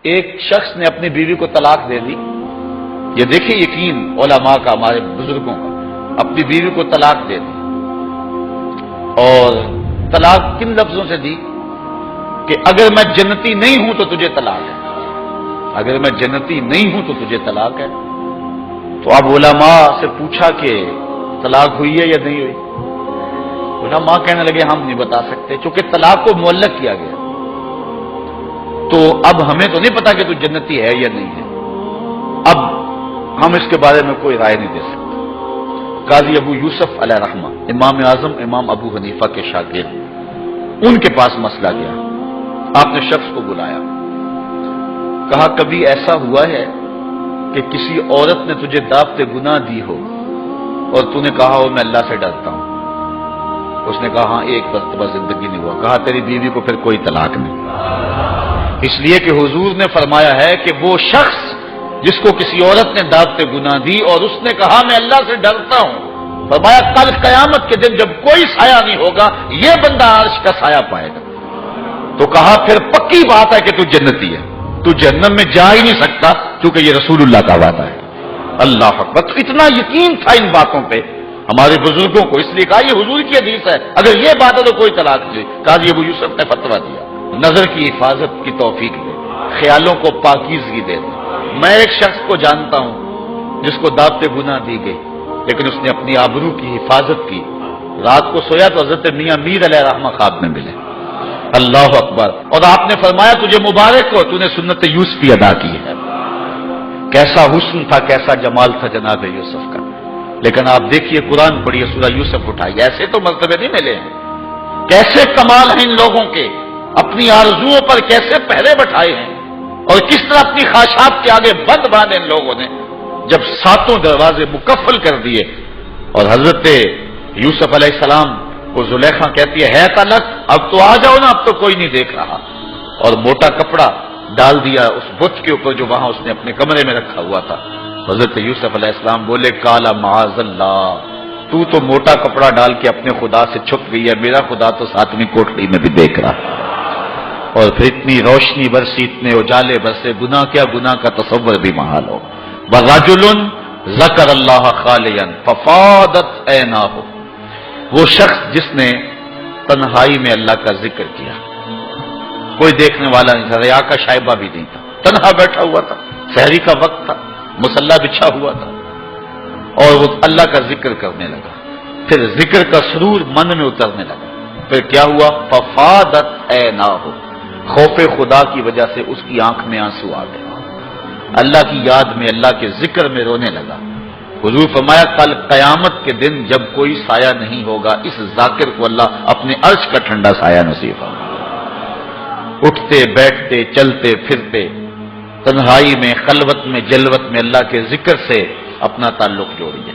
ایک شخص نے اپنی بیوی کو طلاق دے دی. یہ دیکھیں یقین علماء کا، ہمارے بزرگوں کا. اپنی بیوی کو طلاق دے دی، اور طلاق کن لفظوں سے دی کہ اگر میں جنتی نہیں ہوں تو تجھے طلاق ہے، اگر میں جنتی نہیں ہوں تو تجھے طلاق ہے. تو اب علماء سے پوچھا کہ طلاق ہوئی ہے یا نہیں ہوئی؟ علماء کہنے لگے ہم نہیں بتا سکتے، چونکہ طلاق کو معلق کیا گیا، تو اب ہمیں تو نہیں پتا کہ تو جنتی ہے یا نہیں ہے، اب ہم اس کے بارے میں کوئی رائے نہیں دے سکتے. قاضی ابو یوسف علیہ رحمہ، امام اعظم امام ابو حنیفہ کے شاگرد، ان کے پاس مسئلہ گیا. آپ نے شخص کو بلایا، کہا کبھی ایسا ہوا ہے کہ کسی عورت نے تجھے دعوت گناہ دی ہو اور تو نے کہا ہو میں اللہ سے ڈرتا ہوں؟ اس نے کہا ہاں ایک مرتبہ زندگی نہیں ہوا. کہا تیری بیوی کو پھر کوئی طلاق نہیں، اس لیے کہ حضور نے فرمایا ہے کہ وہ شخص جس کو کسی عورت نے دعوت گناہ دی اور اس نے کہا میں اللہ سے ڈرتا ہوں، فرمایا کل قیامت کے دن جب کوئی سایہ نہیں ہوگا یہ بندہ عرش کا سایہ پائے گا. تو کہا پھر پکی بات ہے کہ تو جنتی ہے، تو جہنم میں جا ہی نہیں سکتا کیونکہ یہ رسول اللہ کا وعدہ ہے. اللہ اکبر. تو اتنا یقین تھا ان باتوں پہ ہمارے بزرگوں کو، اس لیے کہا یہ حضور کی حدیث ہے، اگر یہ بات ہے تو کوئی طلاق نہیں. قاضی ابو یوسف نے فتویٰ دیا نظر کی حفاظت کی توفیق دے، خیالوں کو پاکیزگی دے دے. میں ایک شخص کو جانتا ہوں جس کو دعوت گناہ دی گئی لیکن اس نے اپنی آبرو کی حفاظت کی. رات کو سویا تو حضرت میاں میر علیہ رحمہ خواب میں ملے. اللہ اکبر. اور آپ نے فرمایا تجھے مبارک ہو، تو نے سنت یوسفی ادا کی ہے. کیسا حسن تھا، کیسا جمال تھا جناب یوسف کا. لیکن آپ دیکھیے قرآن پڑھیے، سورہ یوسف اٹھائیے، ایسے تو مرتبے نہیں ملے ہیں. کیسے کمال ہیں ان لوگوں کے، اپنی آرزوؤں پر کیسے پہرے بٹھائے ہیں، اور کس طرح اپنی خواہشات کے آگے بند باندھے ان لوگوں نے. جب ساتوں دروازے مکفل کر دیے اور حضرت یوسف علیہ السلام کو زلیخا کہتی ہے تلک اب تو آ جاؤ نا، اب تو کوئی نہیں دیکھ رہا، اور موٹا کپڑا ڈال دیا اس بت کے اوپر جو وہاں اس نے اپنے کمرے میں رکھا ہوا تھا. حضرت یوسف علیہ السلام بولے کالا معاذ اللہ، تو موٹا کپڑا ڈال کے اپنے خدا سے چھپ گئی ہے، میرا خدا تو ساتویں کوٹڑی میں بھی دیکھ رہا. اور پھر اتنی روشنی برسی، اتنے اجالے برسے، گناہ کیا، گناہ کا تصور بھی محال ہو. وَرَجُلٌ ذَكَرَ اللَّهَ خَالِيًا فَفَاضَتْ عَيْنَاهُ، وہ شخص جس نے تنہائی میں اللہ کا ذکر کیا، کوئی دیکھنے والا نہیں تھا، ریا کا شائبہ بھی نہیں تھا، تنہا بیٹھا ہوا تھا، سحری کا وقت تھا، مصلی بچھا ہوا تھا، اور وہ اللہ کا ذکر کرنے لگا. پھر ذکر کا سرور من میں اترنے لگا. پھر کیا ہوا؟ فَفَاضَتْ عَيْنَاهُ، خوف خدا کی وجہ سے اس کی آنکھ میں آنسو آ گئے، اللہ کی یاد میں، اللہ کے ذکر میں رونے لگا. حضور فرمایا کل قیامت کے دن جب کوئی سایہ نہیں ہوگا اس ذاکر کو اللہ اپنے عرش کا ٹھنڈا سایہ نصیب فرمائے. اٹھتے بیٹھتے چلتے پھرتے تنہائی میں، خلوت میں، جلوت میں اللہ کے ذکر سے اپنا تعلق جوڑیے.